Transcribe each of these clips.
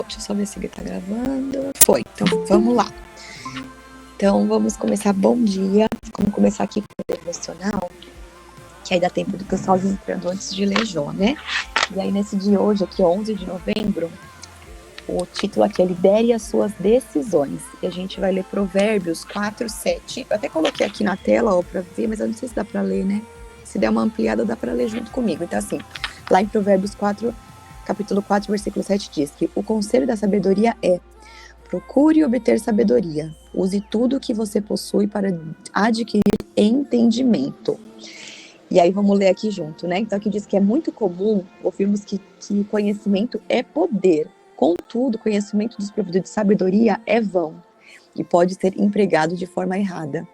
Deixa eu só ver se ele tá gravando. Foi, então vamos lá. Então vamos começar. Bom dia. Vamos começar aqui com o devocional, que aí dá tempo do pessoal ir entrando antes de ler Jó, né? E aí nesse dia hoje, aqui 11 de novembro, o título aqui é Lidere as suas decisões. E a gente vai ler Provérbios 4, 7. Eu até coloquei aqui na tela, ó, pra ver, mas eu não sei se dá pra ler, né? Se der uma ampliada, dá pra ler junto comigo. Então assim, lá em Provérbios 4, capítulo 4, versículo 7 diz que o conselho da sabedoria é: procure obter sabedoria. Use tudo o que você possui para adquirir entendimento. E aí vamos ler aqui junto, né? Então aqui diz que é muito comum ouvirmos que conhecimento é poder. Contudo, conhecimento desprovido de sabedoria é vão e pode ser empregado de forma errada.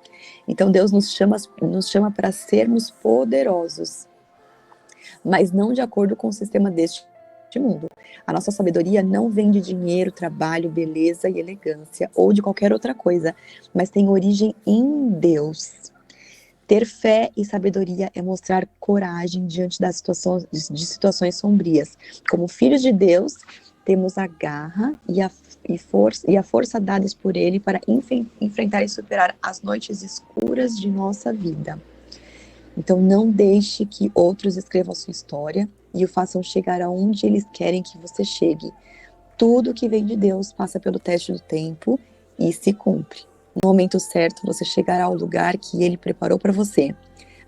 Então Deus nos chama para sermos poderosos, mas não de acordo com o sistema deste mundo. A nossa sabedoria não vem de dinheiro, trabalho, beleza e elegância, ou de qualquer outra coisa, mas tem origem em Deus. Ter fé e sabedoria é mostrar coragem diante das situações sombrias. Como filhos de Deus, temos a garra e a força dadas por Ele para enfrentar e superar as noites escuras de nossa vida. Então não deixe que outros escrevam a sua história e o façam chegar aonde eles querem que você chegue. Tudo que vem de Deus passa pelo teste do tempo e se cumpre. No momento certo, você chegará ao lugar que Ele preparou para você.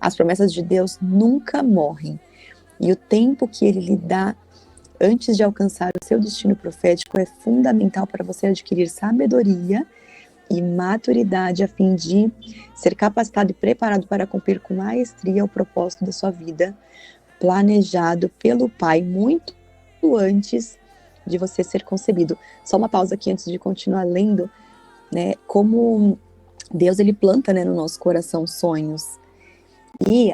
As promessas de Deus nunca morrem. E o tempo que Ele lhe dá antes de alcançar o seu destino profético é fundamental para você adquirir sabedoria e maturidade a fim de ser capacitado e preparado para cumprir com maestria o propósito da sua vida, planejado pelo Pai muito antes de você ser concebido. Só uma pausa aqui antes de continuar lendo, né? Como Deus, ele planta, né, no nosso coração sonhos. E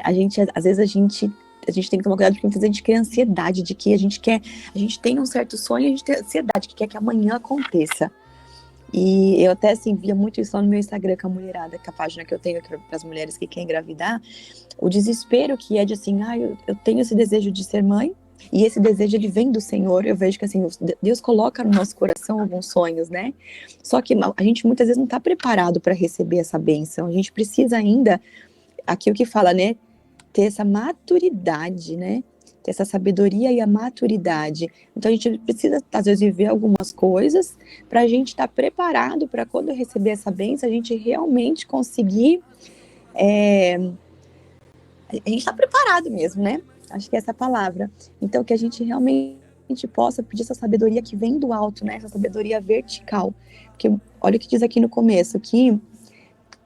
às vezes a gente tem que tomar cuidado, porque muitas vezes a gente cria ansiedade de que a gente tem um certo sonho, a gente tem ansiedade que quer que amanhã aconteça. E eu até assim, via muito isso lá no meu Instagram com a mulherada, que a página que eu tenho para as mulheres que querem engravidar, o desespero que é de assim, eu tenho esse desejo de ser mãe, e esse desejo ele vem do Senhor. Eu vejo que assim, Deus coloca no nosso coração alguns sonhos, né? Só que a gente muitas vezes não está preparado para receber essa bênção. A gente precisa ainda, aqui o que fala, né? Ter essa maturidade, né? Ter essa sabedoria e a maturidade. Então a gente precisa, às vezes, viver algumas coisas para a gente estar preparado para quando receber essa bênção, a gente realmente conseguir. A gente está preparado mesmo, né? Acho que é essa palavra. Então, que a gente realmente possa pedir essa sabedoria que vem do alto, né? Essa sabedoria vertical. Porque olha o que diz aqui no começo, que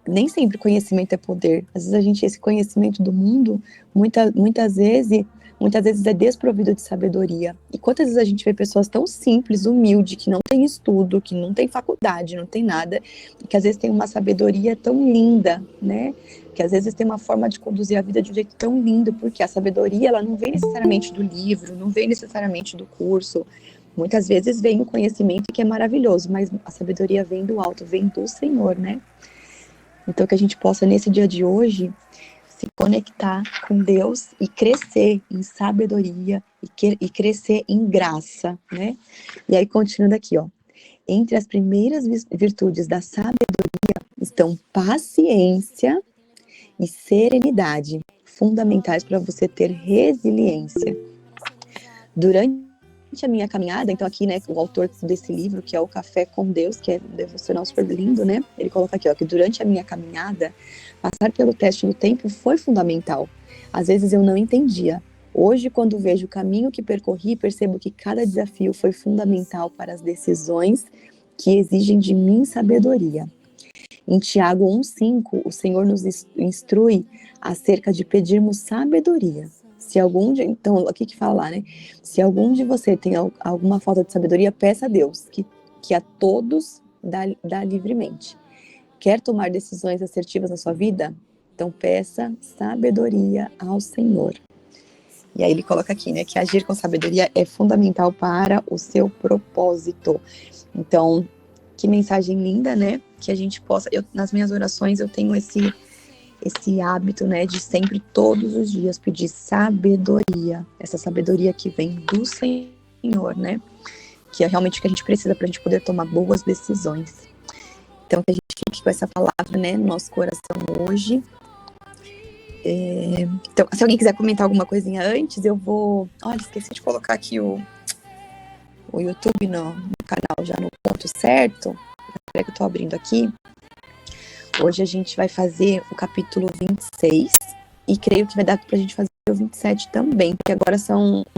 nem sempre conhecimento é poder. Às vezes esse conhecimento do mundo, muitas vezes é desprovido de sabedoria. E quantas vezes a gente vê pessoas tão simples, humildes, que não tem estudo, que não tem faculdade, não tem nada, e que às vezes tem uma sabedoria tão linda, né? Que às vezes tem uma forma de conduzir a vida de um jeito tão lindo, porque a sabedoria, ela não vem necessariamente do livro, não vem necessariamente do curso. Muitas vezes vem o conhecimento que é maravilhoso, mas a sabedoria vem do alto, vem do Senhor, né? Então, que a gente possa, nesse dia de hoje, se conectar com Deus e crescer em sabedoria e crescer em graça, né? E aí, continuando aqui, ó. Entre as primeiras virtudes da sabedoria estão paciência e serenidade, fundamentais para você ter resiliência. Durante a minha caminhada, então aqui, né, o autor desse livro, que é o Café com Deus, que é um devocional super lindo, né, ele coloca aqui, ó, que durante a minha caminhada, passar pelo teste do tempo foi fundamental. Às vezes eu não entendia. Hoje, quando vejo o caminho que percorri, percebo que cada desafio foi fundamental para as decisões que exigem de mim sabedoria. Em Tiago 1,5, o Senhor nos instrui acerca de pedirmos sabedoria. Então, aqui que fala lá, né? Se algum de você tem alguma falta de sabedoria, peça a Deus, que a todos dá livremente. Quer tomar decisões assertivas na sua vida? Então, peça sabedoria ao Senhor. E aí ele coloca aqui, né? Que agir com sabedoria é fundamental para o seu propósito. Então, que mensagem linda, né? Que a gente possa... nas minhas orações, eu tenho esse hábito, né, de sempre, todos os dias, pedir sabedoria, essa sabedoria que vem do Senhor, né, que é realmente o que a gente precisa para a gente poder tomar boas decisões. Então, que a gente fique com essa palavra, né, no nosso coração hoje. Então, se alguém quiser comentar alguma coisinha antes, eu vou... Olha, esqueci de colocar aqui o YouTube no canal já no ponto certo. Peraí que eu tô abrindo aqui. Hoje a gente vai fazer o capítulo 26 e creio que vai dar pra gente fazer o 27 também, porque agora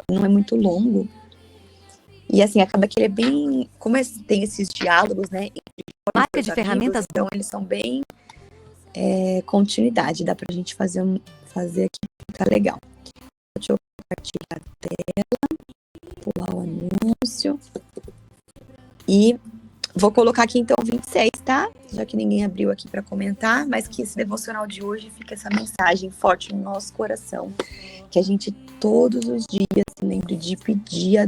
não é muito longo. E assim, acaba que ele é bem... Como tem esses diálogos, né? Marca de ferramentas. Então, eles são bem continuidade. Dá pra gente fazer aqui, tá legal. Deixa eu compartilhar a tela, pular o anúncio. E vou colocar aqui então o 26, tá? Já que ninguém abriu aqui para comentar, mas que esse devocional de hoje fica essa mensagem forte no nosso coração. Que a gente todos os dias se lembre de pedir a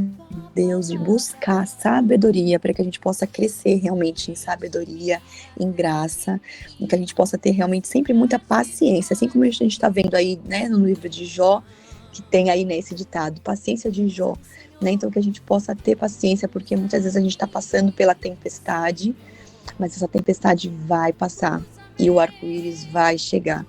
Deus, de buscar sabedoria, para que a gente possa crescer realmente em sabedoria, em graça, e que a gente possa ter realmente sempre muita paciência, assim como a gente está vendo aí, né, no livro de Jó, que tem aí nesse ditado, paciência de Jó, né? Então que a gente possa ter paciência, porque muitas vezes a gente está passando pela tempestade, mas essa tempestade vai passar e o arco-íris vai chegar.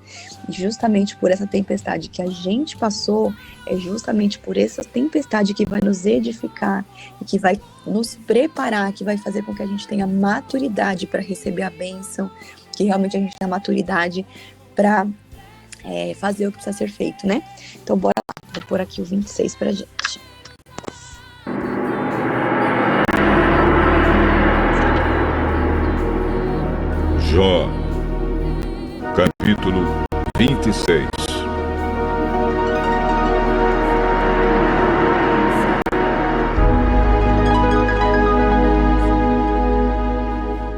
E justamente por essa tempestade que a gente passou, é justamente por essa tempestade que vai nos edificar e que vai nos preparar, que vai fazer com que a gente tenha maturidade para receber a bênção, que realmente a gente tenha maturidade para fazer o que precisa ser feito, né? Então bora lá, vou pôr aqui o 26 pra gente. Jó, capítulo 26.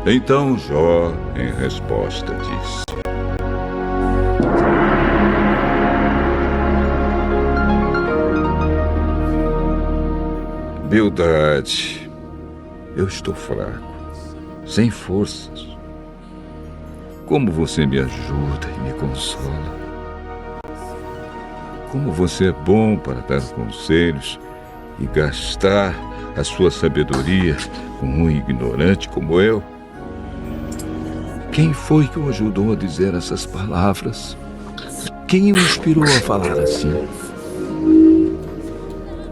Então Jó, em resposta, disse: Bildade, eu estou fraco, sem forças. Como você me ajuda e me consola. Como você é bom para dar conselhos e gastar a sua sabedoria com um ignorante como eu. Quem foi que o ajudou a dizer essas palavras? Quem o inspirou a falar assim?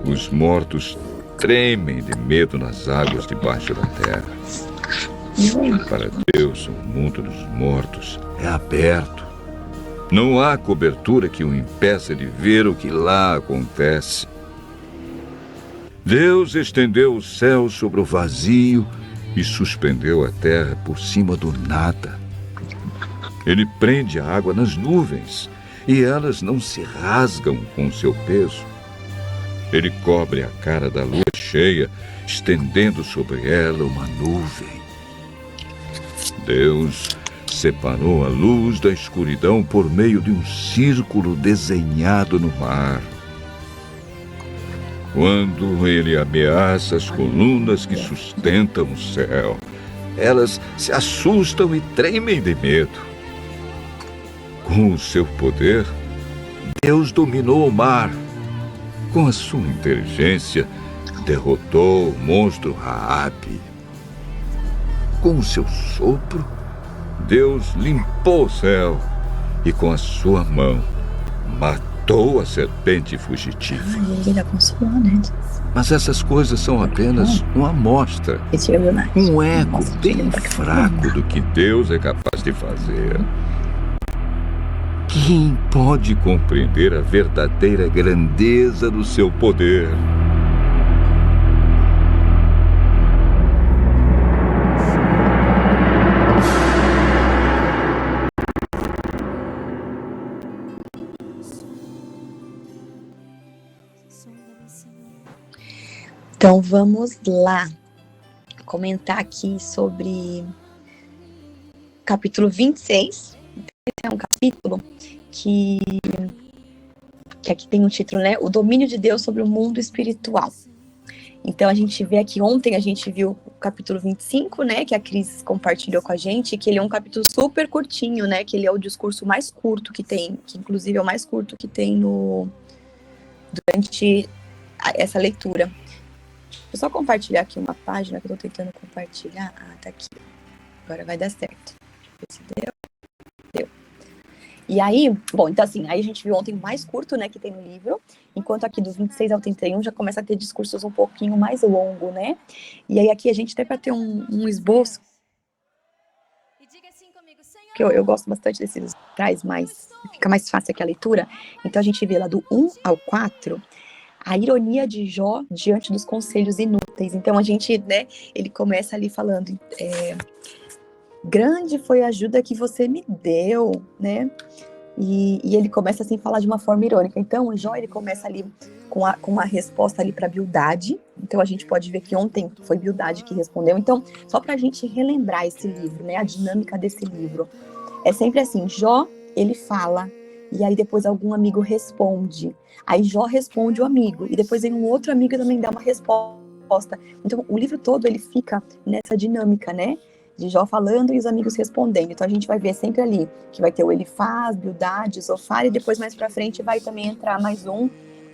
Os mortos tremem de medo nas águas debaixo da terra. Para Deus, o mundo dos mortos é aberto. Não há cobertura que o impeça de ver o que lá acontece. Deus estendeu o céu sobre o vazio e suspendeu a terra por cima do nada. Ele prende a água nas nuvens e elas não se rasgam com seu peso. Ele cobre a cara da lua cheia, estendendo sobre ela uma nuvem. Deus separou a luz da escuridão por meio de um círculo desenhado no mar. Quando ele ameaça as colunas que sustentam o céu, elas se assustam e tremem de medo. Com o seu poder, Deus dominou o mar. Com a sua inteligência, derrotou o monstro Raabe. Com o seu sopro, Deus limpou o céu e com a sua mão matou a serpente fugitiva. Ele dá consolar, né? Mas essas coisas são apenas uma amostra, um eco bem fraco do que Deus é capaz de fazer. Quem pode compreender a verdadeira grandeza do seu poder? Então vamos lá comentar aqui sobre capítulo 26. Esse é um capítulo que aqui tem um título, né? O domínio de Deus sobre o mundo espiritual. Então a gente vê aqui, ontem a gente viu o capítulo 25, né? Que a Cris compartilhou com a gente, que ele é um capítulo super curtinho, né? Que ele é o discurso mais curto que tem, que inclusive é o mais curto que tem durante essa leitura. eu só compartilhar aqui uma página que eu tô tentando compartilhar. Ah, tá aqui. Agora vai dar certo. Deixa eu ver se deu. Deu. E aí, bom, então assim, aí a gente viu ontem o mais curto, né, que tem no livro, enquanto aqui do 26 ao 31 já começa a ter discursos um pouquinho mais longo, né? E aí aqui a gente tem para ter um esboço, que eu gosto bastante desses, traz mais, fica mais fácil aqui a leitura. Então a gente vê lá do 1 ao 4, a ironia de Jó diante dos conselhos inúteis. Então a gente, né, ele começa ali falando, grande foi a ajuda que você me deu, né? E ele começa assim a falar de uma forma irônica. Então, o Jó, ele começa ali com uma resposta ali para Bildade. Então, a gente pode ver que ontem foi Bildade que respondeu. Então, só para a gente relembrar esse livro, né? A dinâmica desse livro. É sempre assim, Jó, ele fala, e aí depois algum amigo responde. Aí Jó responde o amigo, e depois vem um outro amigo e também dá uma resposta. Então, o livro todo, ele fica nessa dinâmica, né? De Jó falando e os amigos respondendo. Então a gente vai ver sempre ali que vai ter o Elifaz, Bildade, Zofar, e depois mais pra frente vai também entrar mais um,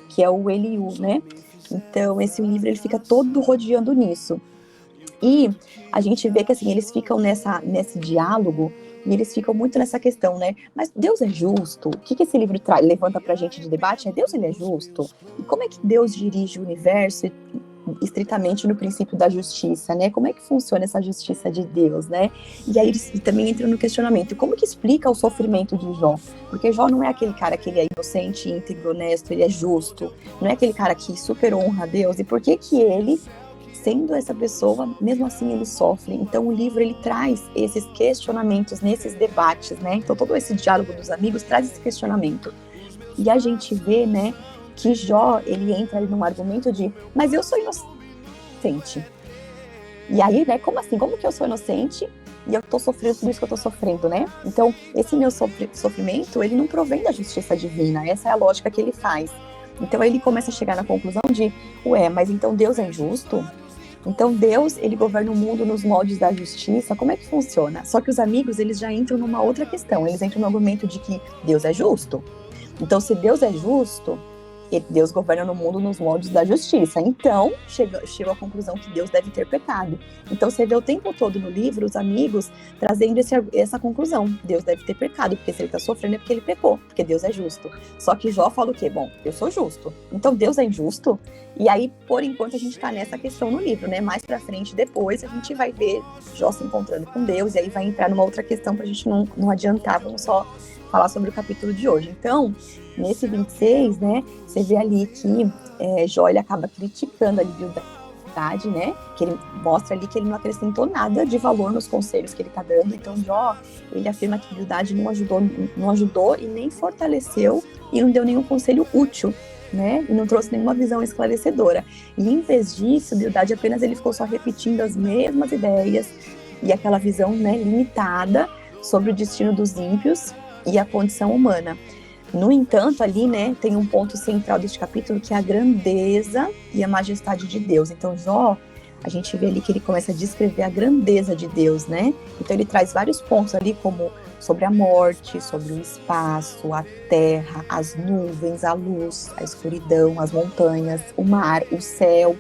que é o Eliú, né? Então esse livro ele fica todo rodeando nisso. E a gente vê que assim, eles ficam nesse diálogo e eles ficam muito nessa questão, né? Mas Deus é justo? O que esse livro levanta pra gente de debate? Deus, ele é justo? E como é que Deus dirige o universo estritamente no princípio da justiça, né? Como é que funciona essa justiça de Deus, né? E aí eles também entram no questionamento, como que explica o sofrimento de Jó? Porque Jó não é aquele cara que ele é inocente, íntegro, honesto, ele é justo, não é aquele cara que super honra a Deus, e por que que ele, sendo essa pessoa, mesmo assim ele sofre? Então o livro, ele traz esses questionamentos nesses debates, né? Então todo esse diálogo dos amigos traz esse questionamento. E a gente vê, né, que Jó, ele entra ali num argumento de, mas eu sou inocente. E aí, né, como assim? Como que eu sou inocente e eu tô sofrendo tudo isso que eu tô sofrendo, né? Então, esse meu sofrimento, ele não provém da justiça divina, essa é a lógica que ele faz. Então, aí ele começa a chegar na conclusão de, mas então Deus é injusto? Então, Deus, ele governa o mundo nos moldes da justiça, como é que funciona? Só que os amigos, eles já entram numa outra questão, eles entram no argumento de que Deus é justo. Então, se Deus é justo, Deus governa no mundo nos moldes da justiça. Então, chegou à conclusão que Deus deve ter pecado. Então, você vê o tempo todo no livro os amigos trazendo essa conclusão. Deus deve ter pecado, porque se ele está sofrendo é porque ele pecou, porque Deus é justo. Só que Jó fala o quê? Bom, eu sou justo. Então, Deus é injusto? E aí, por enquanto, a gente está nessa questão no livro, né? Mais pra frente, depois, a gente vai ver Jó se encontrando com Deus, e aí vai entrar numa outra questão pra gente não adiantar, vamos só falar sobre o capítulo de hoje. Então, nesse 26, né, você vê ali que Jó, ele acaba criticando a Bildade, né, que ele mostra ali que ele não acrescentou nada de valor nos conselhos que ele está dando. Então, Jó, ele afirma que Bildade não ajudou e nem fortaleceu e não deu nenhum conselho útil, né, e não trouxe nenhuma visão esclarecedora. E em vez disso, Bildade apenas ele ficou só repetindo as mesmas ideias e aquela visão, né, limitada sobre o destino dos ímpios e a condição humana. No entanto, ali, né, tem um ponto central deste capítulo, que é a grandeza e a majestade de Deus. Então, Jó, a gente vê ali que ele começa a descrever a grandeza de Deus, né? Então, ele traz vários pontos ali, como sobre a morte, sobre o espaço, a terra, as nuvens, a luz, a escuridão, as montanhas, o mar, o céu,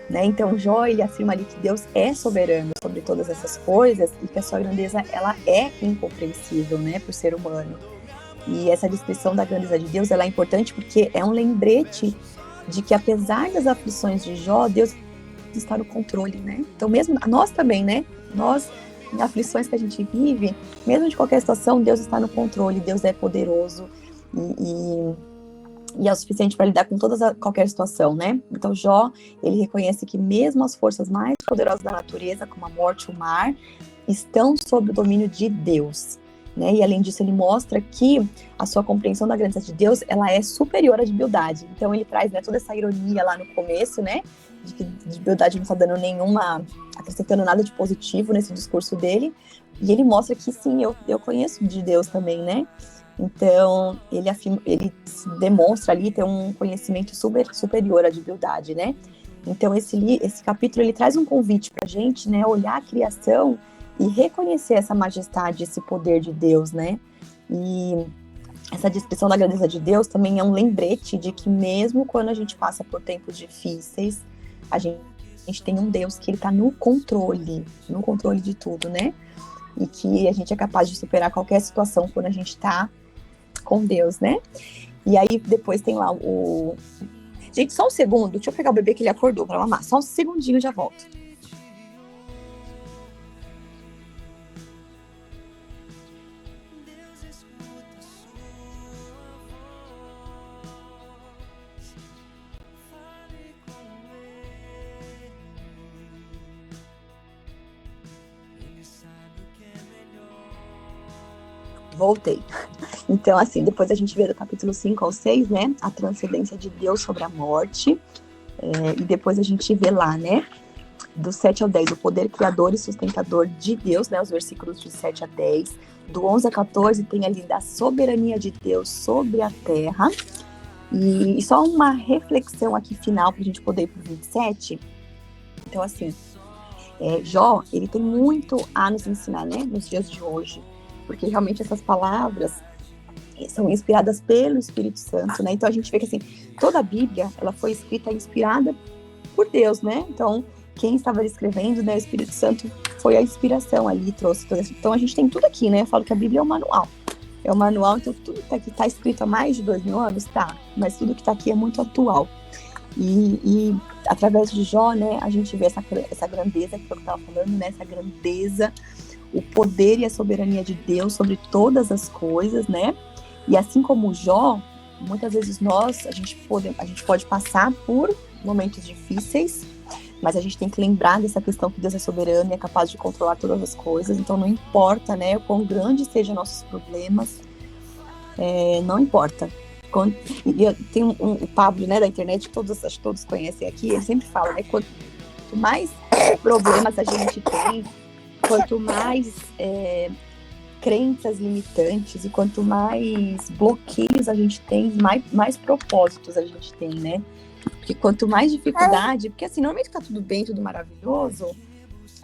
né? Então, Jó, ele afirma ali que Deus é soberano sobre todas essas coisas e que a sua grandeza, ela é incompreensível, né, para o ser humano. E essa descrição da grandeza de Deus, ela é importante porque é um lembrete de que, apesar das aflições de Jó, Deus está no controle, né? Então, mesmo nós também, né? Nós, em aflições que a gente vive, mesmo de qualquer situação, Deus está no controle, Deus é poderoso e é o suficiente para lidar com qualquer situação, né? Então, Jó, ele reconhece que mesmo as forças mais poderosas da natureza, como a morte, o mar, estão sob o domínio de Deus, né? E além disso, ele mostra que a sua compreensão da grandeza de Deus, ela é superior à de Bildade. Então, ele traz, né, toda essa ironia lá no começo, né? De que de Bildade não está dando acrescentando nada de positivo nesse discurso dele. E ele mostra que sim, eu conheço de Deus também, né? Então, ele demonstra ali ter um conhecimento superior à de Bildade, né? Então, esse capítulo, ele traz um convite para a gente, né, olhar a criação e reconhecer essa majestade, esse poder de Deus, né? E essa descrição da grandeza de Deus também é um lembrete de que mesmo quando a gente passa por tempos difíceis, a gente a gente tem um Deus que ele tá no controle de tudo, né? E que a gente é capaz de superar qualquer situação quando a gente tá com Deus, né? E aí depois tem lá o... Gente, só um segundo, deixa eu pegar o bebê que ele acordou pra mamar. Só um segundinho, já volto. Voltei. Então, assim, depois a gente vê do capítulo 5 ao 6, né? A transcendência de Deus sobre a morte. E depois a gente vê lá, né? Do 7 ao 10, o poder criador e sustentador de Deus, né? Os versículos de 7 a 10. Do 11 a 14 tem ali da soberania de Deus sobre a terra. E só uma reflexão aqui final pra gente poder ir pro 27. Então, assim, Jó, ele tem muito a nos ensinar, né? Nos dias de hoje. Porque realmente essas palavras são inspiradas pelo Espírito Santo, né? Então a gente vê que assim, toda a Bíblia, ela foi escrita inspirada por Deus, né? Então, quem estava escrevendo, né, o Espírito Santo foi a inspiração ali, trouxe toda essa... Então a gente tem tudo aqui, né? Eu falo que a Bíblia é um manual. É um manual, então tudo que está escrito há mais de 2000 anos, tá. Mas tudo que está aqui é muito atual. E através de Jó, né, a gente vê essa grandeza que eu estava falando, né? Essa grandeza, o poder e a soberania de Deus sobre todas as coisas, né? E assim como Jó, muitas vezes a gente pode passar por momentos difíceis, mas a gente tem que lembrar dessa questão que Deus é soberano e é capaz de controlar todas as coisas. Então não importa, né, o quão grandes sejam nossos problemas, não importa. Tem o Pablo, né, da internet, que acho que todos conhecem aqui, ele sempre fala, né, quanto mais problemas a gente tem, quanto mais crenças limitantes e quanto mais bloqueios a gente tem, mais propósitos a gente tem, né? Porque quanto mais dificuldade, porque assim, normalmente tá tudo bem, tudo maravilhoso,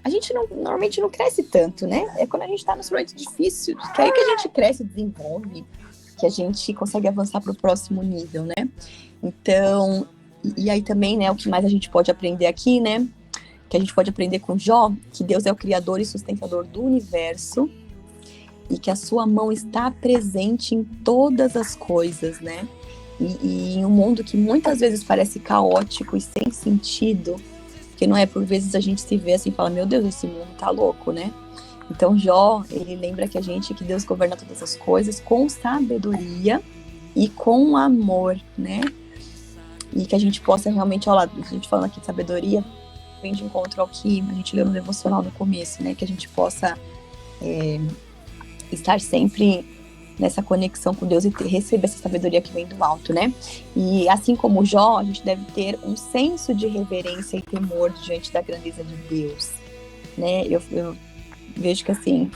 a gente normalmente não cresce tanto, né? É quando a gente tá nos momentos difíceis, que é aí que a gente cresce, desenvolve, que a gente consegue avançar para o próximo nível, né? Então, e aí também, né, o que mais a gente pode aprender aqui, né? Que a gente pode aprender com Jó, que Deus é o criador e sustentador do universo e que a sua mão está presente em todas as coisas, né? E em um mundo que muitas vezes parece caótico e sem sentido, que não é, por vezes a gente se vê assim e fala, meu Deus, esse mundo tá louco, né? Então Jó, ele lembra que Deus governa todas as coisas com sabedoria e com amor, né? E que a gente possa realmente, olha lá, a gente falando aqui de sabedoria, vem de encontro ao que a gente leu no devocional no começo, né? Que a gente possa estar sempre nessa conexão com Deus e receber essa sabedoria que vem do alto, né? E assim como Jó, a gente deve ter um senso de reverência e temor diante da grandeza de Deus, né? Eu vejo que assim,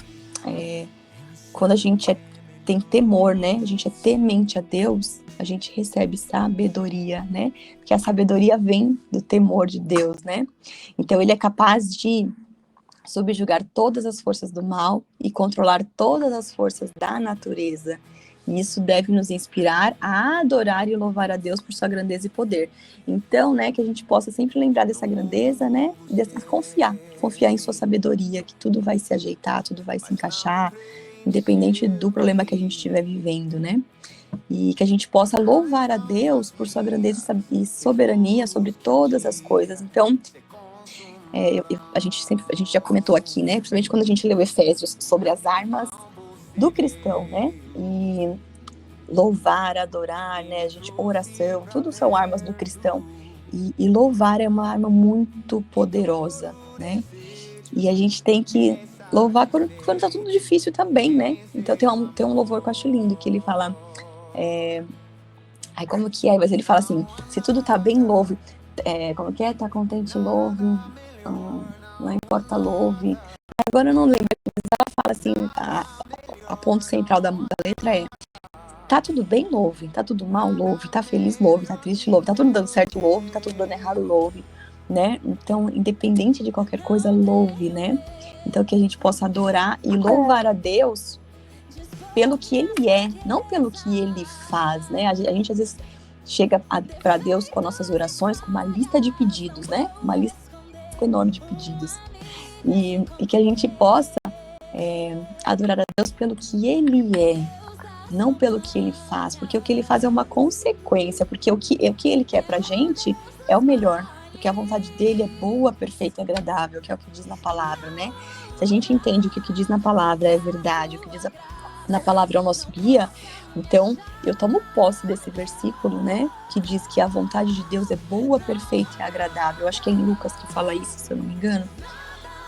quando a gente tem temor, né? A gente é temente a Deus, a gente recebe sabedoria, né? Porque a sabedoria vem do temor de Deus, né? Então ele é capaz de subjugar todas as forças do mal e controlar todas as forças da natureza. E isso deve nos inspirar a adorar e louvar a Deus por sua grandeza e poder. Então, né, que a gente possa sempre lembrar dessa grandeza, né, e confiar em sua sabedoria, que tudo vai se ajeitar, tudo vai se encaixar, independente do problema que a gente estiver vivendo, né? E que a gente possa louvar a Deus por sua grandeza e soberania sobre todas as coisas. Então, a gente já comentou aqui, né? Principalmente quando a gente leu Efésios sobre as armas do cristão, né? E louvar, adorar, né? Oração, tudo são armas do cristão. E louvar é uma arma muito poderosa, né? E a gente tem que louvar quando tá tudo difícil também, né? Então tem um louvor que eu acho lindo, que ele fala... como que é? Mas ele fala assim, se tudo tá bem, louve. Como que é? Tá contente, louve. Não importa, louve. Agora eu não lembro, mas ela fala assim, a ponto central da letra é: tá tudo bem, louve. Tá tudo mal, louve. Tá feliz, louve. Tá triste, louve. Tá tudo dando certo, louve. Tá tudo dando errado, louve, né? Então, independente de qualquer coisa, louve, né? Então, que a gente possa adorar e louvar a Deus pelo que Ele é, não pelo que Ele faz, né? A gente às vezes chega para Deus com as nossas orações com uma lista de pedidos, né? Uma lista enorme de pedidos. E que a gente possa adorar a Deus pelo que Ele é, não pelo que Ele faz, porque o que Ele faz é uma consequência, porque o que Ele quer pra gente é o melhor, porque a vontade dele é boa, perfeita e agradável, que é o que diz na palavra, né? Se a gente entende que o que diz na palavra é verdade, o que diz na palavra é o nosso guia, então eu tomo posse desse versículo, né, que diz que a vontade de Deus é boa, perfeita e agradável. Eu acho que é em Lucas que fala isso, se eu não me engano.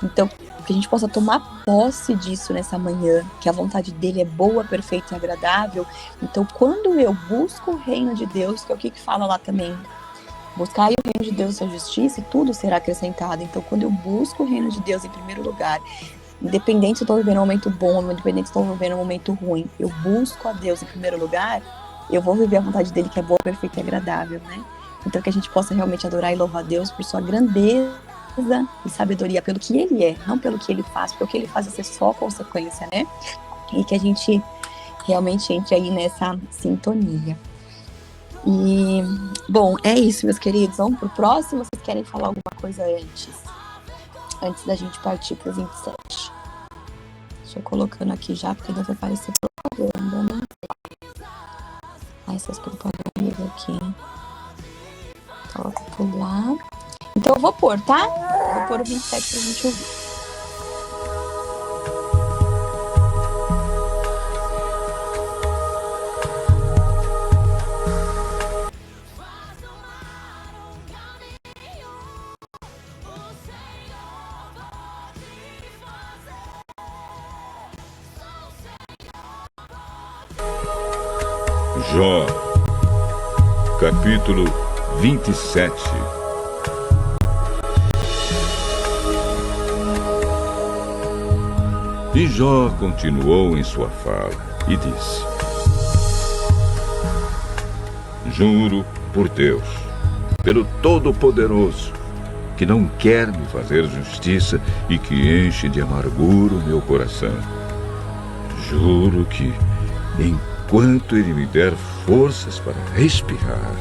Então, que a gente possa tomar posse disso nessa manhã, que a vontade dele é boa, perfeita e agradável. Então, quando eu busco o reino de Deus, que é o que fala lá também, buscar o reino de Deus e sua justiça, e tudo será acrescentado. Então, quando eu busco o reino de Deus em primeiro lugar, independente se eu estou vivendo um momento bom, independente se eu estou vivendo um momento ruim, eu busco a Deus em primeiro lugar, eu vou viver a vontade dele, que é boa, perfeita e agradável, né? Então, que a gente possa realmente adorar e louvar a Deus por sua grandeza e sabedoria, pelo que ele é, não pelo que ele faz, porque o que ele faz é ser só consequência, né? E que a gente realmente entre aí nessa sintonia. E, bom, é isso, meus queridos. Vamos pro próximo? Vocês querem falar alguma coisa antes da gente partir pro 27? Deixa eu colocando aqui já, porque deve aparecer propaganda, né? Essas propagandas aqui. Coloco por lá. Então eu vou pôr, tá? Vou pôr o 27 pra gente ouvir. Jó, capítulo 27. E Jó continuou em sua fala e disse: Juro por Deus, pelo Todo-Poderoso, que não quer me fazer justiça e que enche de amargura o meu coração. Juro que, enquanto Ele me der forças para respirar,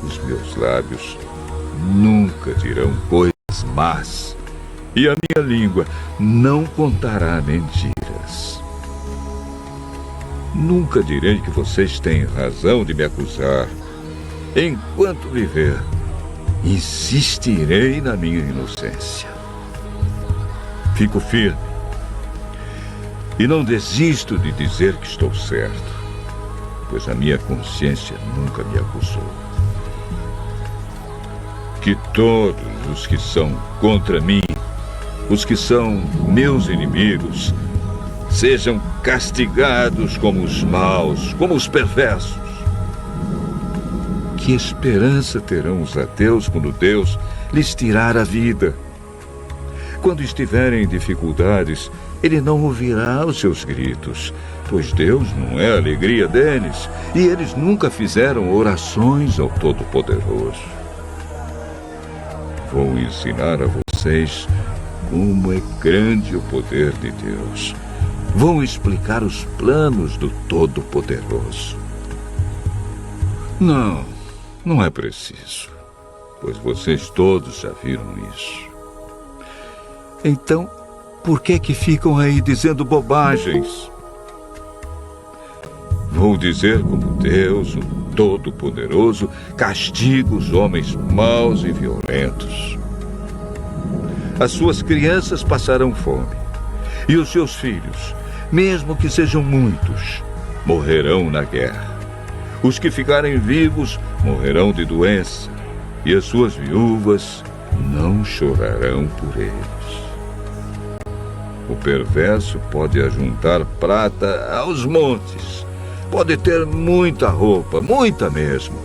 os meus lábios nunca dirão coisas más, e a minha língua não contará mentiras. Nunca direi que vocês têm razão de me acusar. Enquanto viver, insistirei na minha inocência. Fico firme e não desisto de dizer que estou certo, pois a minha consciência nunca me acusou. Que todos os que são contra mim, os que são meus inimigos, sejam castigados como os maus, como os perversos. Que esperança terão os ateus quando Deus lhes tirar a vida? Quando estiverem em dificuldades, Ele não ouvirá os seus gritos, pois Deus não é a alegria deles, e eles nunca fizeram orações ao Todo-Poderoso. Vou ensinar a vocês como é grande o poder de Deus. Vou explicar os planos do Todo-Poderoso. Não é preciso, pois vocês todos já viram isso. Então, por que ficam aí dizendo bobagens? Vou dizer como Deus, o Todo-Poderoso, castiga os homens maus e violentos. As suas crianças passarão fome, e os seus filhos, mesmo que sejam muitos, morrerão na guerra. Os que ficarem vivos morrerão de doença, e as suas viúvas não chorarão por eles. O perverso pode ajuntar prata aos montes, pode ter muita roupa, muita mesmo,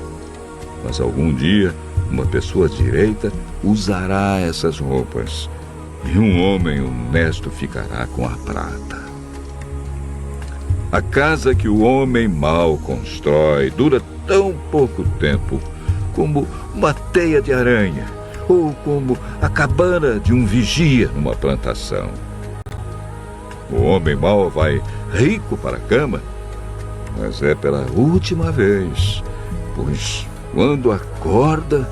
mas algum dia uma pessoa direita usará essas roupas, e um homem honesto ficará com a prata. A casa que o homem mau constrói dura tão pouco tempo como uma teia de aranha, ou como a cabana de um vigia numa plantação. O homem mau vai rico para a cama, mas é pela última vez, pois quando acorda,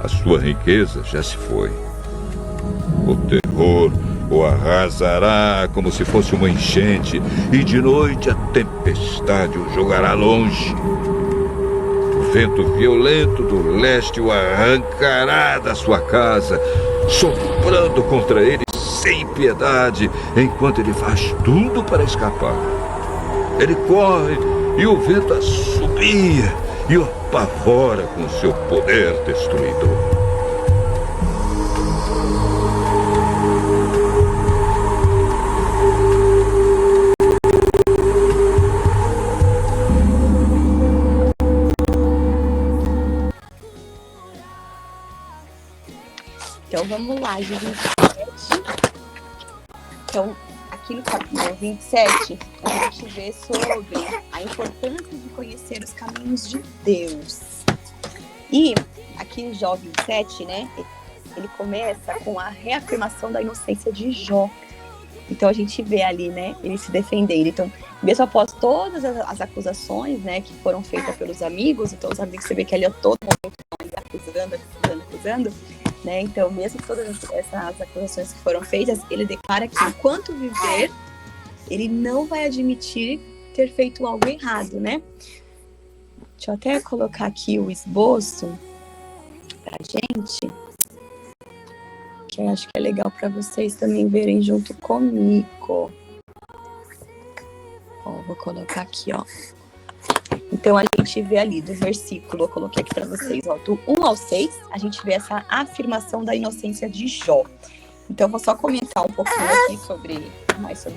a sua riqueza já se foi. O terror o arrasará como se fosse uma enchente, e de noite a tempestade o jogará longe. O vento violento do leste o arrancará da sua casa, soprando contra ele sem piedade, enquanto ele faz tudo para escapar. Ele corre e o vento assobia e o apavora com seu poder destruidor. Então vamos lá, de 27. Então, aqui no capítulo 27, a gente vê sobre a importância de conhecer os caminhos de Deus. E aqui em Jó 27, né, ele começa com a reafirmação da inocência de Jó. Então a gente vê ali, né, ele se defendendo. Então, mesmo após todas as acusações, né, que foram feitas pelos amigos, então os amigos, você vê que ali a todo momento estão acusando, né? Então, mesmo todas essas acusações que foram feitas, ele declara que enquanto viver, ele não vai admitir ter feito algo errado, né? Deixa eu até colocar aqui o esboço pra gente, que eu acho que é legal para vocês também verem junto comigo. Ó, vou colocar aqui, ó. Então, a gente vê ali do versículo, eu coloquei aqui para vocês, ó, do 1 ao 6, a gente vê essa afirmação da inocência de Jó. Então, eu vou só comentar um pouquinho aqui sobre essa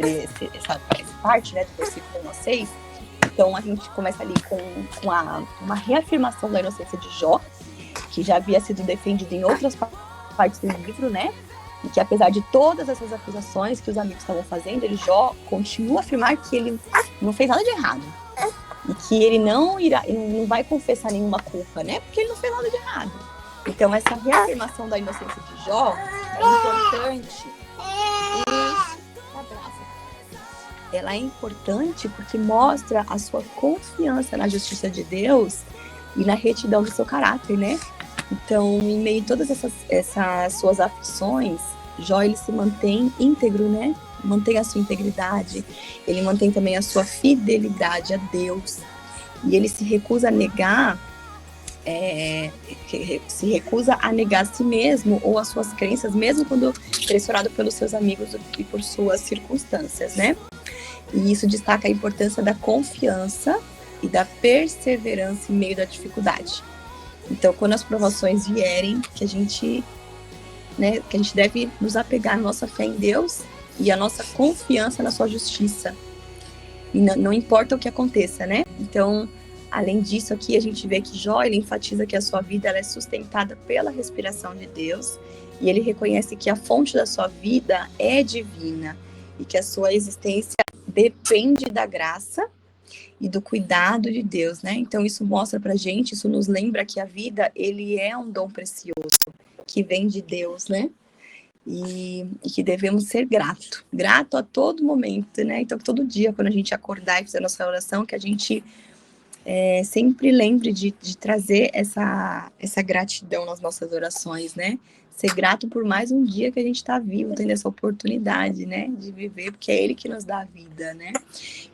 parte, né, do versículo 1 ao 6. Então, a gente começa ali com uma reafirmação da inocência de Jó, que já havia sido defendida em outras partes do livro, né? E que apesar de todas essas acusações que os amigos estavam fazendo, Jó continua a afirmar que ele não fez nada de errado. E que ele não vai confessar nenhuma culpa, né? Porque ele não fez nada de errado. Então, essa reafirmação da inocência de Jó é importante. Ela é importante porque mostra a sua confiança na justiça de Deus e na retidão do seu caráter, né? Então, em meio a todas essas suas aflições, Jó, ele se mantém íntegro, né? Mantém a sua integridade, ele mantém também a sua fidelidade a Deus, e ele se recusa a negar a si mesmo ou as suas crenças, mesmo quando pressionado pelos seus amigos e por suas circunstâncias, né? E isso destaca a importância da confiança e da perseverança em meio da dificuldade. Então, quando as provações vierem, que a gente deve nos apegar à nossa fé em Deus e a nossa confiança na sua justiça. E não importa o que aconteça, né? Então, além disso aqui, a gente vê que Jó, ele enfatiza que a sua vida ela é sustentada pela respiração de Deus, e ele reconhece que a fonte da sua vida é divina e que a sua existência depende da graça e do cuidado de Deus, né? Então, isso mostra pra gente, isso nos lembra que a vida, ele é um dom precioso que vem de Deus, né? E que devemos ser grato a todo momento, né? Então, todo dia, quando a gente acordar e fizer a nossa oração, que a gente sempre lembre de trazer essa gratidão nas nossas orações, né? Ser grato por mais um dia que a gente está vivo, tendo essa oportunidade, né? De viver, porque é Ele que nos dá a vida, né?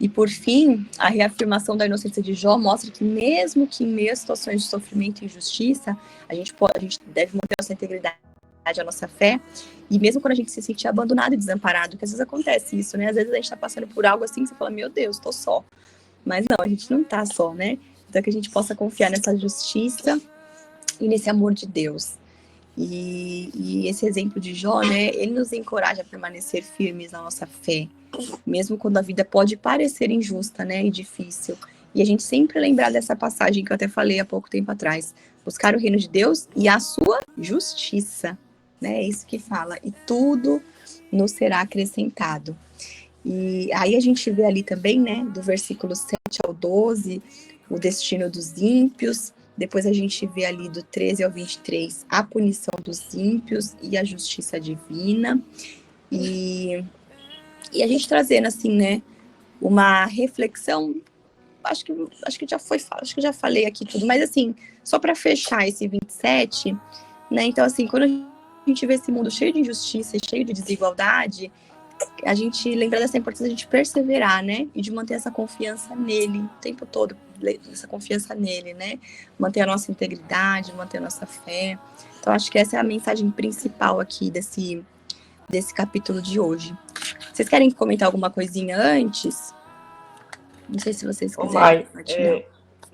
E, por fim, a reafirmação da inocência de Jó mostra que mesmo que em meio a situações de sofrimento e injustiça, a gente deve manter a nossa integridade, a nossa fé, e mesmo quando a gente se sentir abandonado e desamparado, porque às vezes acontece isso, né? Às vezes a gente está passando por algo assim, você fala, meu Deus, tô só. Mas não, a gente não tá só, né? Então que a gente possa confiar nessa justiça e nesse amor de Deus. E esse exemplo de Jó, né? Ele nos encoraja a permanecer firmes na nossa fé, mesmo quando a vida pode parecer injusta, né? E difícil. E a gente sempre lembrar dessa passagem que eu até falei há pouco tempo atrás. Buscar o reino de Deus e a sua justiça, né? É isso que fala. E tudo nos será acrescentado. E aí a gente vê ali também, né? Do versículo 7 ao 12, o destino dos ímpios. Depois a gente vê ali do 13 ao 23, a punição dos ímpios e a justiça divina. E a gente trazendo assim, né? Uma reflexão. Acho que já falei aqui tudo, mas assim, só para fechar esse 27, né? Então, assim, quando a gente vê esse mundo cheio de injustiça, cheio de desigualdade, a gente lembra dessa importância de a gente perseverar, né? E de manter essa confiança nele o tempo todo, essa confiança nele, né? Manter a nossa integridade, manter a nossa fé. Então, acho que essa é a mensagem principal aqui desse capítulo de hoje. Vocês querem comentar alguma coisinha antes? Não sei se vocês Ô, quiserem Mai, compartilhar.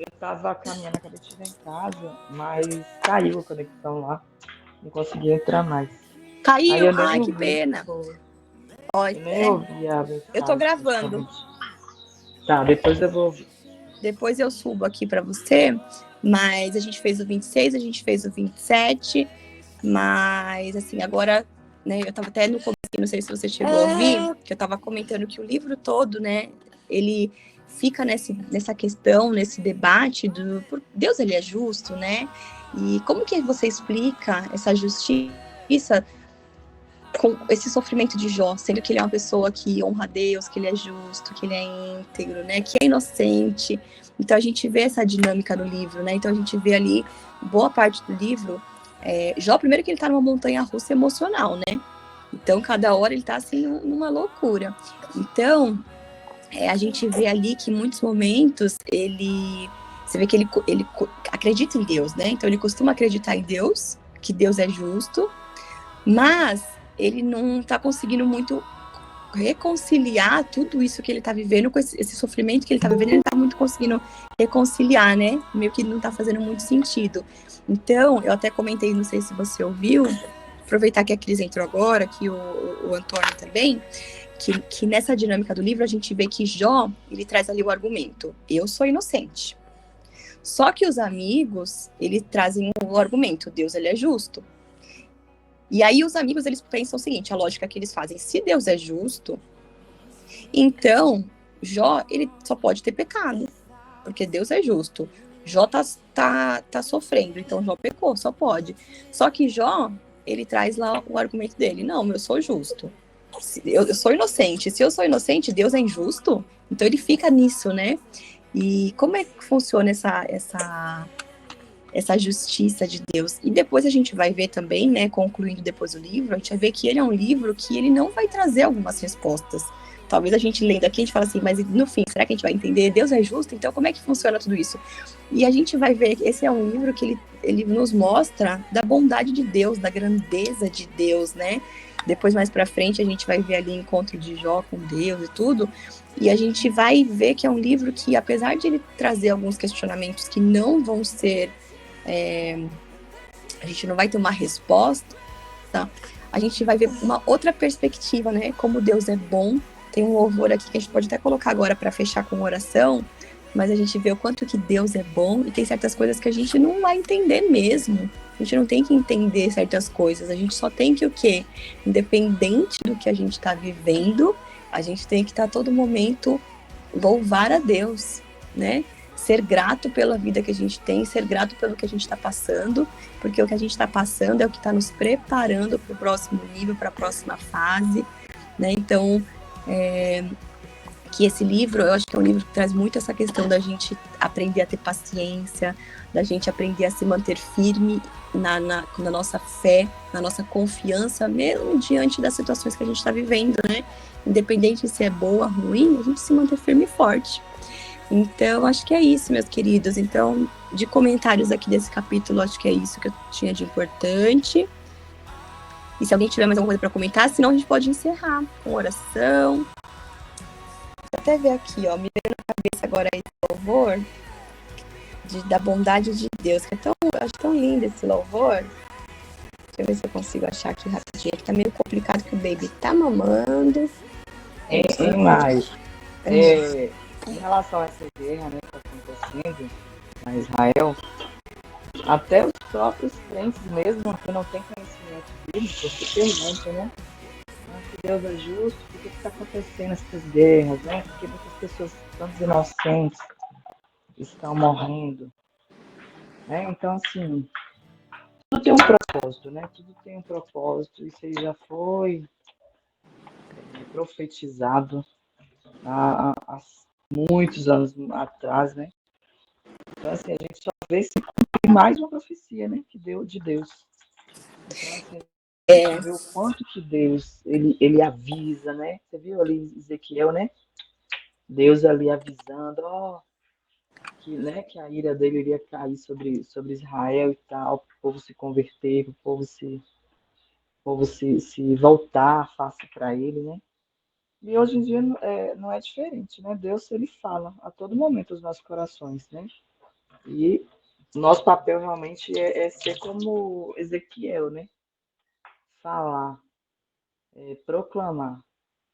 eu tava caminhando, acabei de chegar em casa, mas caiu a conexão lá, não consegui entrar mais. Aí Caiu? eu nem Ai, que ouvi o que pena. foi. Ó, Eu nem ouvi a mensagem. eu tô gravando. Tá, depois eu vou ouvir. Depois eu subo aqui para você, mas a gente fez o 26, a gente fez o 27, mas assim, agora, né, eu tava até no começo, não sei se você chegou a ouvir, que eu tava comentando que o livro todo, né, ele fica nessa questão, nesse debate do Deus, ele é justo, né? E como que você explica essa justiça com esse sofrimento de Jó, sendo que ele é uma pessoa que honra a Deus, que ele é justo, que ele é íntegro, né, que é inocente. Então a gente vê essa dinâmica no livro, né? Então a gente vê ali boa parte do livro. Jó, primeiro que ele tá numa montanha-russa emocional, né? Então cada hora ele tá assim numa loucura. Então a gente vê ali que em muitos momentos você vê que ele acredita em Deus, né? Então ele costuma acreditar em Deus, que Deus é justo, mas ele não está conseguindo muito reconciliar tudo isso que ele está vivendo com esse sofrimento que ele está vivendo, ele não está muito conseguindo reconciliar, né? Meio que não está fazendo muito sentido. Então, eu até comentei, não sei se você ouviu, aproveitar que a Cris entrou agora, que o Antônio também, que nessa dinâmica do livro a gente vê que Jó, ele traz ali o argumento, eu sou inocente. Só que os amigos, eles trazem o argumento, Deus, ele é justo. E aí os amigos, eles pensam o seguinte, a lógica que eles fazem, se Deus é justo, então Jó, ele só pode ter pecado, porque Deus é justo. Jó tá sofrendo, então Jó pecou, só pode. Só que Jó, ele traz lá o argumento dele, não, eu sou justo. Eu sou inocente, se eu sou inocente, Deus é injusto? Então ele fica nisso, né? E como é que funciona essa justiça de Deus? E depois a gente vai ver também, né, concluindo depois o livro, a gente vai ver que ele é um livro que ele não vai trazer algumas respostas. Talvez a gente lendo aqui, a gente fala assim, mas no fim, será que a gente vai entender? Deus é justo? Então como é que funciona tudo isso? E a gente vai ver que esse é um livro que ele nos mostra da bondade de Deus, da grandeza de Deus, né? Depois, mais pra frente, a gente vai ver ali o encontro de Jó com Deus e tudo. E a gente vai ver que é um livro que, apesar de ele trazer alguns questionamentos que não vão ser... a gente não vai ter uma resposta, tá? A gente vai ver uma outra perspectiva, né? Como Deus é bom. Tem um louvor aqui que a gente pode até colocar agora para fechar com oração, mas a gente vê o quanto que Deus é bom e tem certas coisas que a gente não vai entender mesmo. A gente não tem que entender certas coisas, a gente só tem que o quê? Independente do que a gente está vivendo, a gente tem que estar a todo momento louvar a Deus, né? Ser grato pela vida que a gente tem, ser grato pelo que a gente está passando, porque o que a gente está passando é o que está nos preparando para o próximo nível, para a próxima fase, né? Então, que esse livro, eu acho que é um livro que traz muito essa questão da gente aprender a ter paciência, da gente aprender a se manter firme na nossa fé, na nossa confiança, mesmo diante das situações que a gente está vivendo, né? Independente se é boa ou ruim, a gente se manter firme e forte. Então, acho que é isso, meus queridos. Então, de comentários aqui desse capítulo, acho que é isso que eu tinha de importante. E se alguém tiver mais alguma coisa para comentar, senão a gente pode encerrar com oração. Vou até ver aqui, ó, me veio na cabeça agora esse louvor da bondade de Deus, que eu acho tão lindo esse louvor. Deixa eu ver se eu consigo achar aqui rapidinho, que tá meio complicado que o baby tá mamando. Mas, em relação a essa guerra, né, que está acontecendo na Israel, até os próprios crentes mesmo, que não têm conhecimento bíblico, se perguntam, né? Se Deus é justo, por que está acontecendo essas guerras, né? Porque muitas pessoas tantos inocentes estão morrendo, né? Então, assim, tudo tem um propósito, né? Tudo tem um propósito. Isso aí já foi profetizado há muitos anos atrás, né? Então, assim, a gente só vê se cumprir mais uma profecia, né? Que deu de Deus. Então, assim, a gente vê o quanto que Deus, ele avisa, né? Você viu ali em Ezequiel, né? Deus ali avisando, ó, que, né, que a ira dele iria cair sobre Israel e tal, para o povo se converter, para o povo se voltar face para ele, né? E hoje em dia não é diferente, né? Deus, ele fala a todo momento os nossos corações, né? E nosso papel realmente é ser como Ezequiel, né? Falar, proclamar.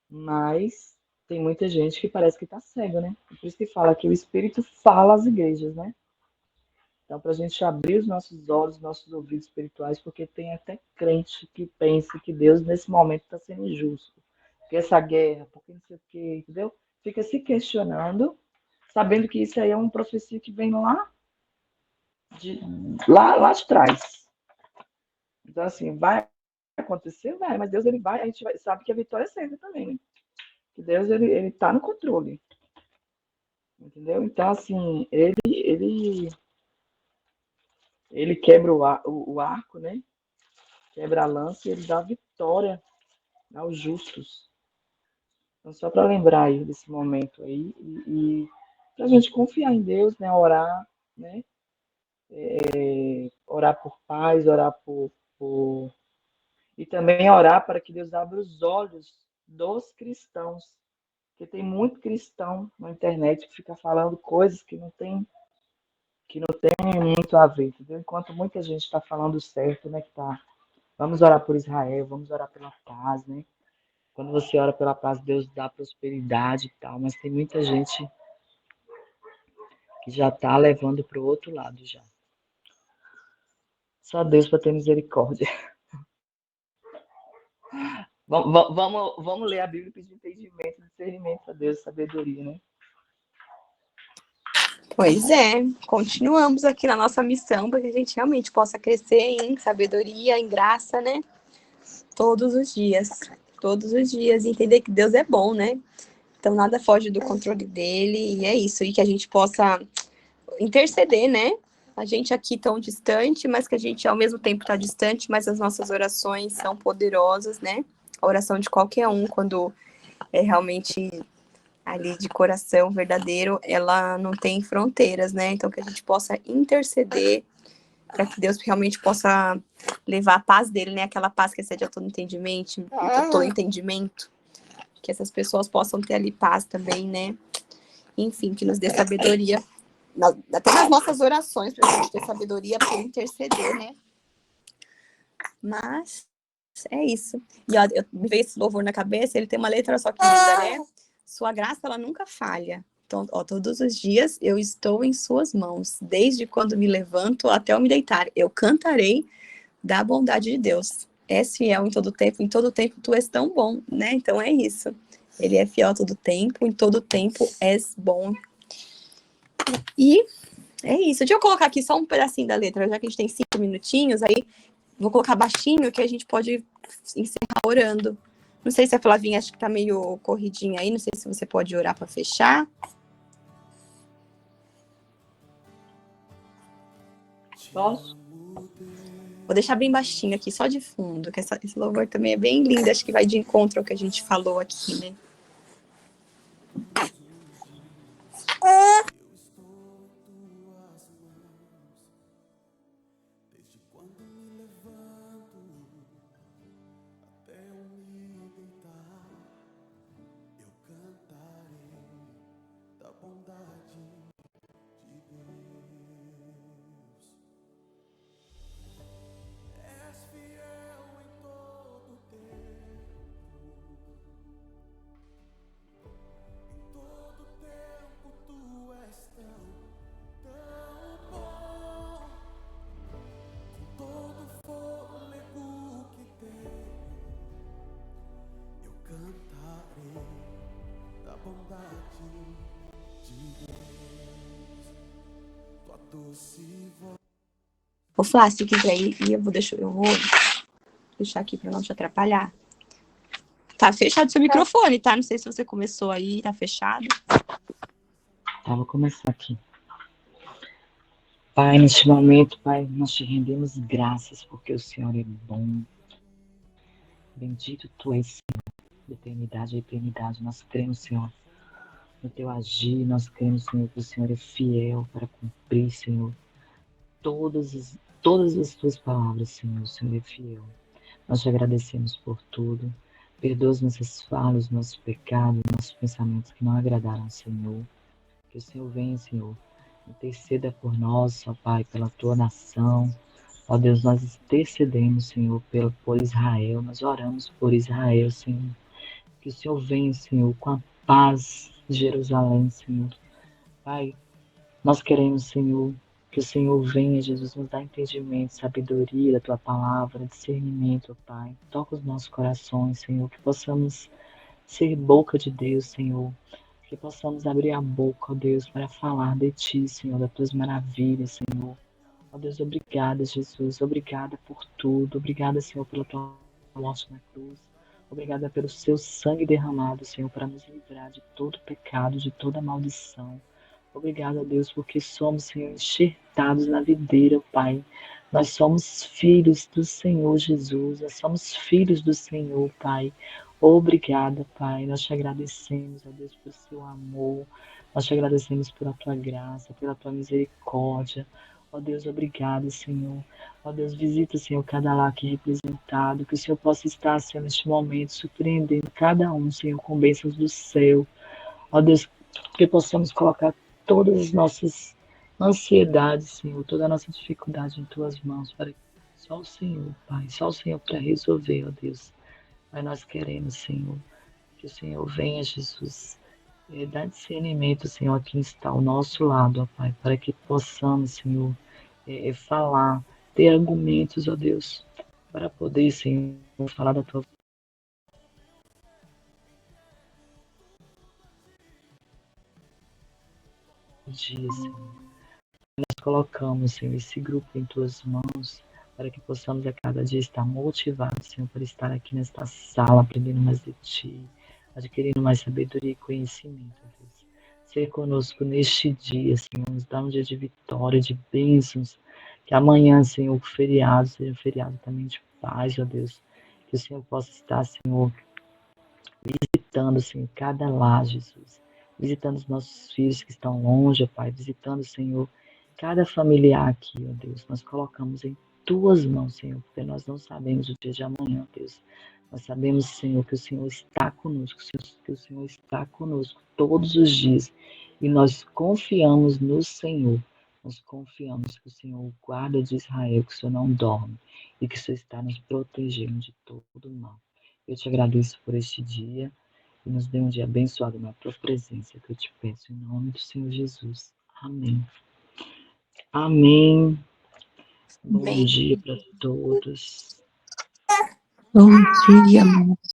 Mas tem muita gente que parece que está cega, né? Por isso que fala que o Espírito fala às igrejas, né? Então, para a gente abrir os nossos olhos, nossos ouvidos espirituais, porque tem até crente que pensa que Deus, nesse momento, está sendo injusto. Porque essa guerra, porque não sei o quê, entendeu? Fica se questionando, sabendo que isso aí é uma profecia que vem de, lá de trás. Então, assim, vai acontecer? Vai, mas Deus, ele vai, a gente sabe que a vitória é sempre também, né? Que Deus, ele tá no controle, entendeu? Então, assim, ele quebra o arco, né? Quebra a lança e ele dá vitória aos justos. Então, só para lembrar aí desse momento aí e para a gente confiar em Deus, né? Orar, né? Orar por paz, orar por... E também orar para que Deus abra os olhos dos cristãos. Porque tem muito cristão na internet que fica falando coisas que não tem muito a ver, entendeu? Enquanto muita gente está falando certo, né? Que tá, vamos orar por Israel, vamos orar pela paz, né? Quando você ora pela paz, Deus dá prosperidade e tal, mas tem muita gente que já está levando para o outro lado já. Só Deus para ter misericórdia. Vamos ler a Bíblia e pedir entendimento, discernimento a Deus, sabedoria, né? Pois é, continuamos aqui na nossa missão para que a gente realmente possa crescer em sabedoria, em graça, né? Todos os dias. Todos os dias. E entender que Deus é bom, né? Então nada foge do controle dele. E é isso. E que a gente possa interceder, né? A gente aqui tão distante, mas que a gente ao mesmo tempo está distante, mas as nossas orações são poderosas, né? A oração de qualquer um, quando é realmente ali de coração verdadeiro, ela não tem fronteiras, né? Então que a gente possa interceder para que Deus realmente possa levar a paz dele, né? Aquela paz que excede a todo entendimento, que essas pessoas possam ter ali paz também, né? Enfim, que nos dê sabedoria, até nas nossas orações, para a gente ter sabedoria para interceder, né? Mas é isso. E ó, me veio esse louvor na cabeça, ele tem uma letra só que linda, né? Sua graça, ela nunca falha. Então, ó, todos os dias eu estou em suas mãos, desde quando me levanto até eu me deitar. Eu cantarei da bondade de Deus. És fiel em todo tempo tu és tão bom, né? Então é isso. Ele é fiel a todo tempo, em todo tempo és bom. E é isso. Deixa eu colocar aqui só um pedacinho da letra, já que a gente tem 5 minutinhos, aí vou colocar baixinho que a gente pode encerrar orando. Não sei se a Flavinha acho que tá meio corridinha aí, não sei se você pode orar para fechar. Posso? Vou deixar bem baixinho aqui, só de fundo, que esse louvor também é bem lindo, acho que vai de encontro ao que a gente falou aqui, né? Ô, Flá, se quiser ir, eu vou deixar aqui para não te atrapalhar. Tá fechado seu microfone, tá? Não sei se você começou aí, tá fechado. Tá, vou começar aqui. Pai, neste momento, Pai, nós te rendemos graças porque o Senhor é bom. Bendito Tu és, Senhor, de eternidade a eternidade. Nós cremos, Senhor, no Teu agir. Nós cremos, Senhor, que o Senhor é fiel para cumprir, Senhor, todas as Tuas palavras, Senhor. O Senhor é fiel. Nós te agradecemos por tudo. Perdoa as nossas falhas, nossos pecados, nossos pensamentos que não agradaram ao Senhor. Que o Senhor venha, Senhor, interceda por nós, ó Pai, pela Tua nação. Ó Deus, nós intercedemos, Senhor, por Israel. Nós oramos por Israel, Senhor. Que o Senhor venha, Senhor, com a paz de Jerusalém, Senhor. Pai, nós queremos, Senhor, que o Senhor venha, Jesus, nos dá entendimento, sabedoria da Tua palavra, discernimento, ó Pai. Toca os nossos corações, Senhor, que possamos ser boca de Deus, Senhor. Que possamos abrir a boca, ó Deus, para falar de Ti, Senhor, das Tuas maravilhas, Senhor. Ó Deus, obrigada, Jesus. Obrigada por tudo. Obrigada, Senhor, pela Tua morte na cruz. Obrigada pelo Seu sangue derramado, Senhor, para nos livrar de todo pecado, de toda maldição. Obrigada, Deus, porque somos, Senhor, enxertados na videira, Pai. Nós somos filhos do Senhor Jesus. Nós somos filhos do Senhor, Pai. Obrigada, Pai. Nós te agradecemos, ó Deus, pelo Seu amor. Nós te agradecemos pela Tua graça, pela Tua misericórdia. Ó Deus, obrigado, Senhor. Ó Deus, visita, Senhor, cada lar aqui representado. Que o Senhor possa estar, Senhor, neste momento, surpreendendo cada um, Senhor, com bênçãos do céu. Ó Deus, que possamos colocar todas as nossas ansiedades, Senhor, toda a nossa dificuldade em Tuas mãos, para que só o Senhor, Pai, só o Senhor para resolver, ó Deus. Mas nós queremos, Senhor, que o Senhor venha, Jesus, dar discernimento, Senhor, a quem está ao nosso lado, ó Pai, para que possamos, Senhor, falar, ter argumentos, ó Deus, para poder, Senhor, falar da Tua dia, Senhor. Nós colocamos, Senhor, esse grupo em Tuas mãos, para que possamos a cada dia estar motivados, Senhor, para estar aqui nesta sala, aprendendo mais de Ti, adquirindo mais sabedoria e conhecimento, Deus. Ser conosco neste dia, Senhor, nos dá um dia de vitória, de bênçãos, que amanhã, Senhor, o feriado seja um feriado também de paz, ó Deus, que o Senhor possa estar, Senhor, visitando, Senhor, cada lar, Jesus, visitando os nossos filhos que estão longe, ó Pai, visitando, Senhor, cada familiar aqui, ó Deus, nós colocamos em Tuas mãos, Senhor, porque nós não sabemos o dia de amanhã, ó Deus. Nós sabemos, Senhor, que o Senhor está conosco, que o Senhor está conosco todos os dias. E nós confiamos no Senhor. Nós confiamos que o Senhor, o guarda de Israel, que o Senhor não dorme e que o Senhor está nos protegendo de todo mal. Eu te agradeço por este dia e nos dê um dia abençoado na Tua presença, que eu te peço em nome do Senhor Jesus. Amém. Amém. Bom Bem, dia para todos. bom dia, amor.